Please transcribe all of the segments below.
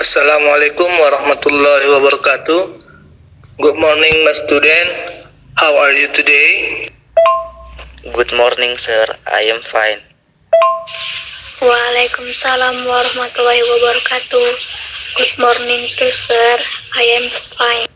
Assalamualaikum warahmatullahi wabarakatuh. Good morning, my student. How are you today? Good morning, sir. I am fine. Waalaikumsalam warahmatullahi wabarakatuh. Good morning to sir. I am fine.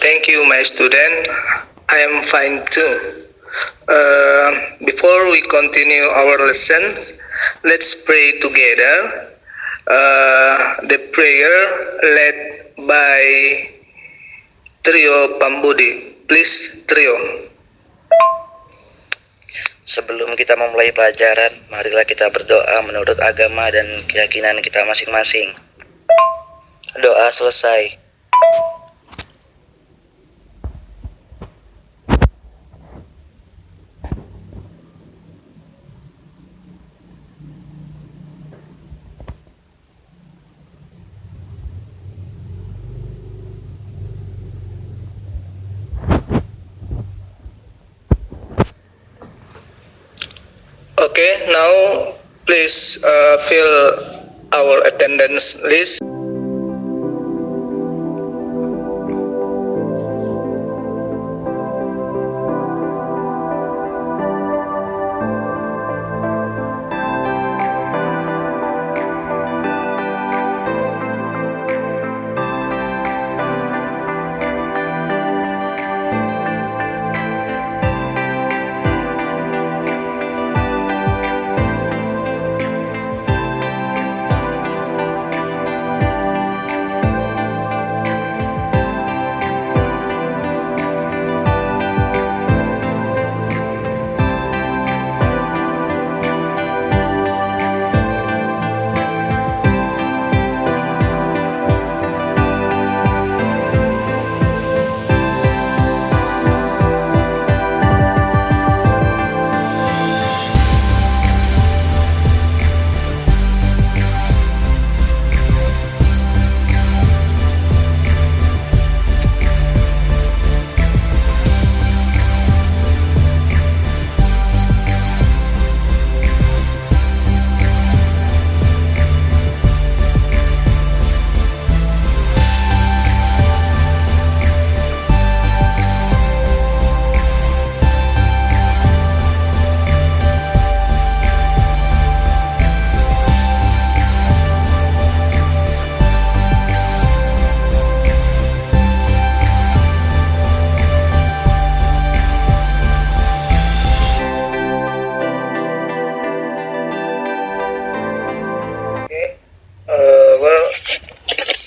Thank you, my student. I am fine too. Before we continue our lessons, let's pray together. The prayer led by Trio Pambudi. Please, Trio. Sebelum kita memulai pelajaran, marilah kita berdoa menurut agama dan keyakinan kita masing-masing. Doa selesai. Okay, now please fill our attendance list.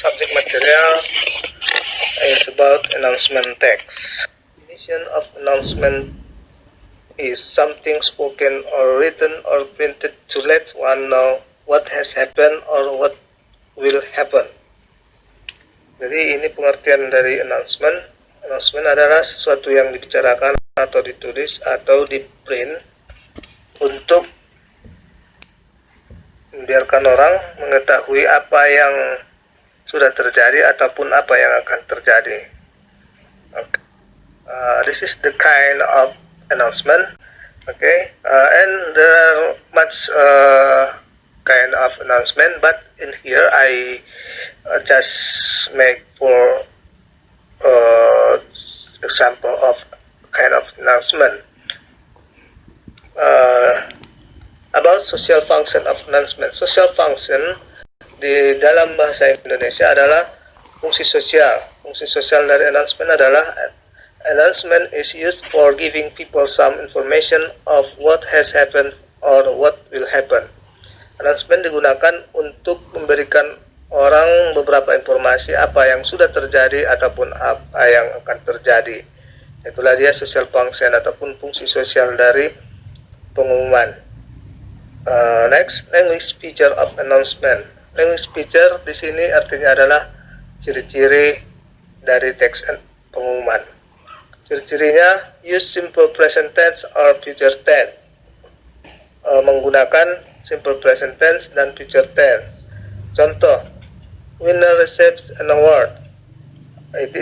Subject material is about announcement text. Definition of announcement is something spoken or written or printed to let one know what has happened or what will happen. Jadi ini pengertian dari announcement. Announcement adalah sesuatu yang dibicarakan atau ditulis atau di print untuk membiarkan orang mengetahui apa yang sudah terjadi ataupun apa yang akan terjadi. Okay. This is the kind of announcement. Okay, and there are much kind of announcement, but in here I just make for example of kind of announcement. About social function of announcement. Social function di dalam bahasa Indonesia adalah fungsi sosial. Fungsi sosial dari announcement adalah announcement is used for giving people some information of what has happened or what will happen. Announcement digunakan untuk memberikan orang beberapa informasi apa yang sudah terjadi ataupun apa yang akan terjadi. Itulah dia social function ataupun fungsi sosial dari pengumuman. Next, language feature of announcement. Language feature di sini artinya adalah ciri-ciri dari teks pengumuman. Ciri-cirinya use simple present tense or future tense. Menggunakan simple present tense dan future tense. Contoh, winner receives an award. It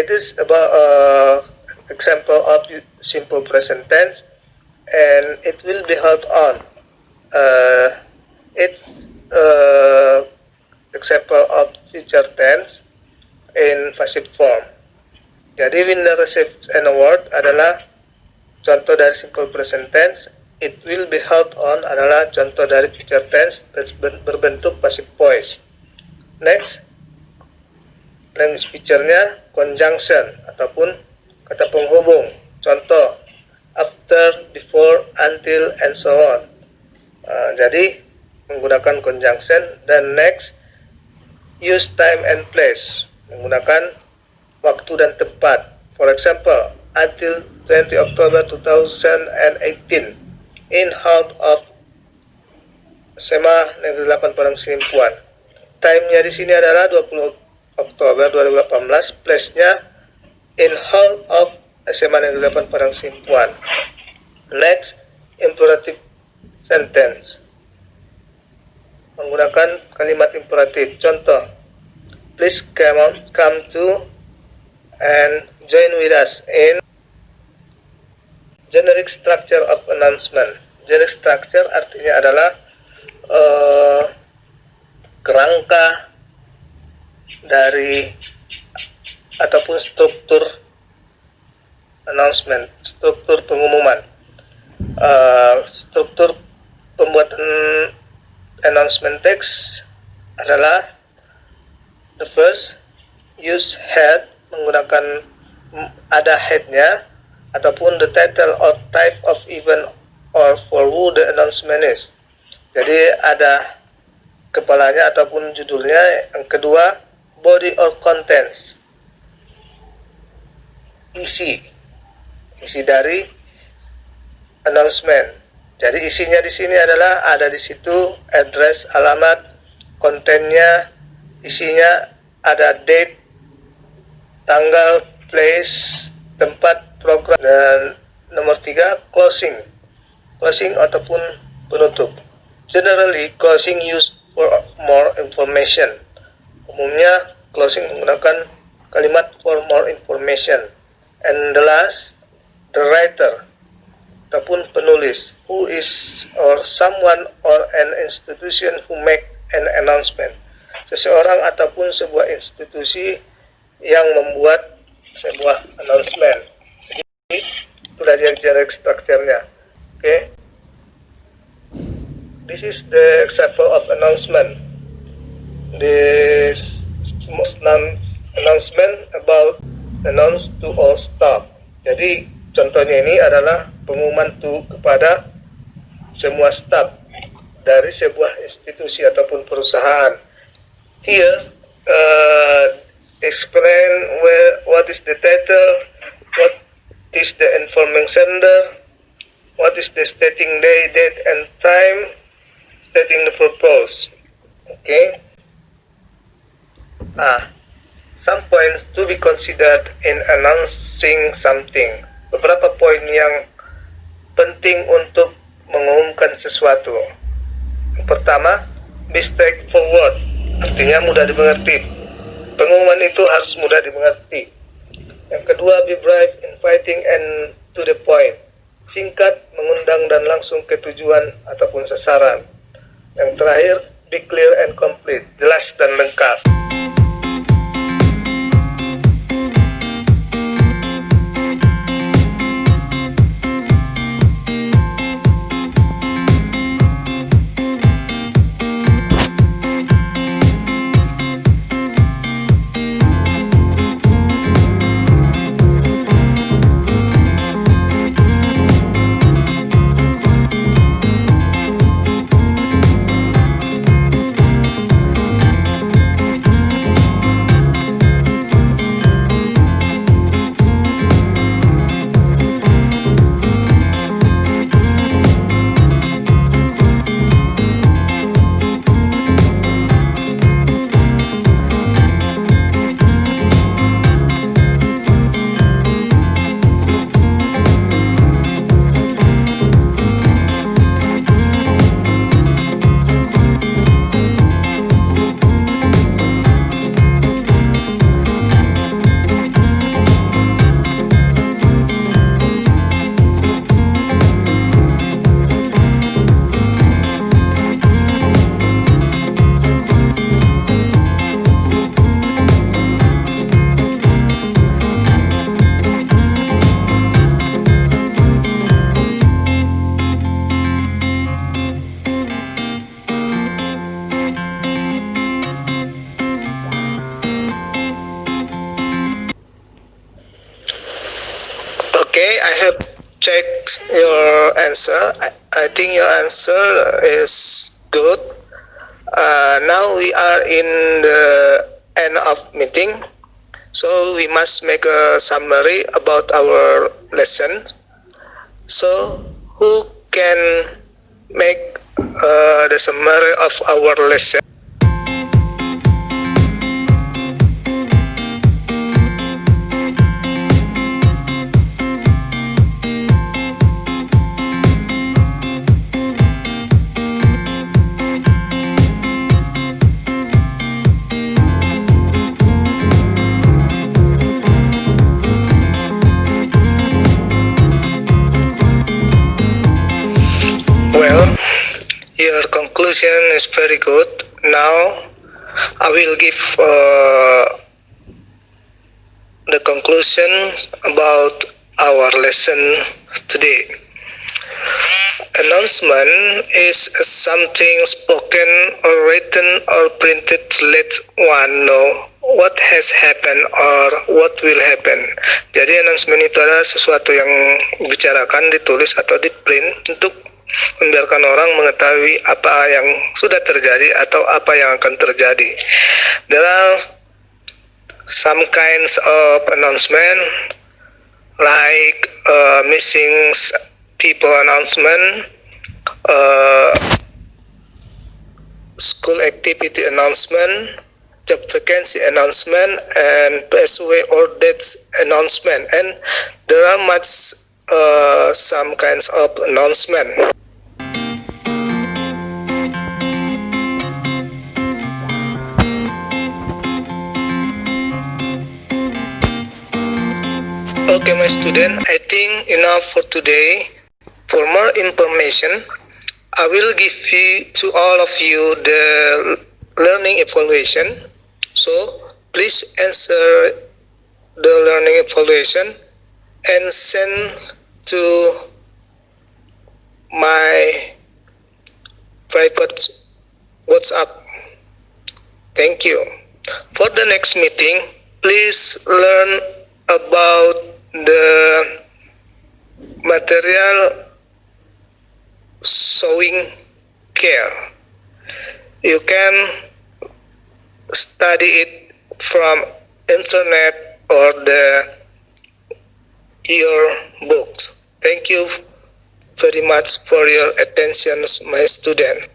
is about example of simple present tense, and it will be held on. It's example of future tense in passive form. Jadi winner receives an award adalah contoh dari simple present tense. It will be held on adalah contoh dari future tense berbentuk passive voice. Next, language feature-nya conjunction ataupun kata penghubung. Contoh, after, before, until, and so on. Jadi menggunakan conjunction. Dan next, use time and place, menggunakan waktu dan tempat. For example, until 20 October 2018 in halt of SMA Negeri 8 Padang Simpuan. Time-nya di sini adalah 20 Oktober 2018, place-nya in halt of SMA Negeri 8 Padang Simpuan. Next, imperative sentence, menggunakan kalimat imperatif. Contoh, please come to and join with us in generic structure of announcement. Generic structure artinya adalah kerangka dari ataupun struktur announcement, struktur pengumuman. Struktur pembuatan announcement text adalah the first, use head, menggunakan ada headnya, ataupun the title or type of event or for who the announcement is. Jadi ada kepalanya ataupun judulnya. Yang kedua, body or contents, isi dari announcement. Jadi isinya di sini adalah ada di situ address, alamat, kontennya, isinya ada date, tanggal, place, tempat, program. Dan nomor 3, closing ataupun penutup. Generally, closing used for more information. Umumnya closing menggunakan kalimat for more information. And the last, the writer ataupun penulis, who is or someone or an institution who make an announcement. Seseorang ataupun sebuah institusi yang membuat sebuah announcement. Jadi itulah generic structure-nya. Okay. This is the example of announcement. This announcement about announce to all staff. Jadi contohnya ini adalah pengumuman kepada semua staf dari sebuah institusi ataupun perusahaan. Here, explain what is the title, what is the informing sender, what is the stating day, date, and time, stating the purpose. Okay. Some points to be considered in announcing something. Beberapa poin yang penting untuk mengumumkan sesuatu. Yang pertama, be straightforward, artinya mudah dimengerti. Pengumuman itu harus mudah dimengerti. Yang kedua, be brief, inviting, and to the point, singkat, mengundang, dan langsung ke tujuan ataupun sasaran. Yang terakhir, be clear and complete, jelas dan lengkap. check your answer. I think your answer is good. Now we are in the end of meeting, so we must make a summary about our lesson. So who can make the summary of our lesson? Well, your conclusion is very good. Now, I will give the conclusion about our lesson today. Announcement is something spoken or written or printed to let one know what has happened or what will happen. Jadi announcement itu adalah sesuatu yang dibicarakan, ditulis atau di print untuk membiarkan orang mengetahui apa yang sudah terjadi atau apa yang akan terjadi. There are some kinds of announcement like missing people announcement, school activity announcement, job vacancy announcement, and PSW or dates announcement. And there are much some kinds of announcement. Okay, my student, I think enough for today. For more information, I will give to all of you the learning evaluation. So please answer the learning evaluation and send to my private WhatsApp. Thank you. For the next meeting, please learn about the material sewing care. You can study it from internet or your books. Thank you very much for your attention, my student.